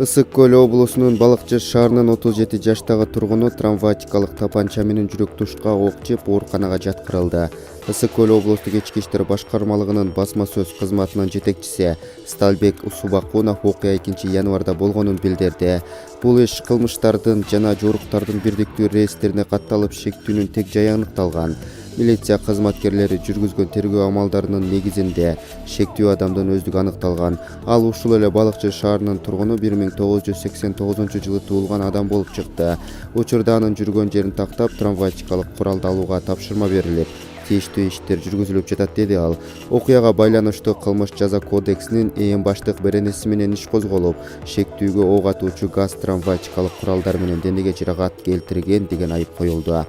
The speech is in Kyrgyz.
Ысык көл облусунун Балыкчы шаарынын 37 жаштагы тургуну травматикалык тапанча менен жүрөк тушка ок жеп ооруканага жаткырылды. Ысык көл облустук ички иштер башкармалыгынын басма сөз кызматынын жетекчиси Сталбек Усубакунов окуя 2-январда болгонун билдирди. Бул иш кылмыштардын жана жоруктардын бирдиктүү реестерине катталып шектүүнүн тег жайы аныкталган. Милиция кызматкерлери жүргүзгөн тергөө амалдарынын негизинде шектүү адамдын өздүгү аныкталган. Ал ушул эле Балыкчы шаарынын тургуну 1989-жылы туулган адам болуп чыкты. Учурда анын жүргөн жерин тактап, травматикалык куралды алууга тапшырма берилип, тийиштүү иштер жүргүзүлүп жатат, деди ал. Окуяга байланыштуу кылмыш жаза кодексинин ээн баштык беренеси менен иш козголуп, шектүүгө ок атуучу газ травматикалык куралдар менен денеге жаракат келтирген деген айып коюлду.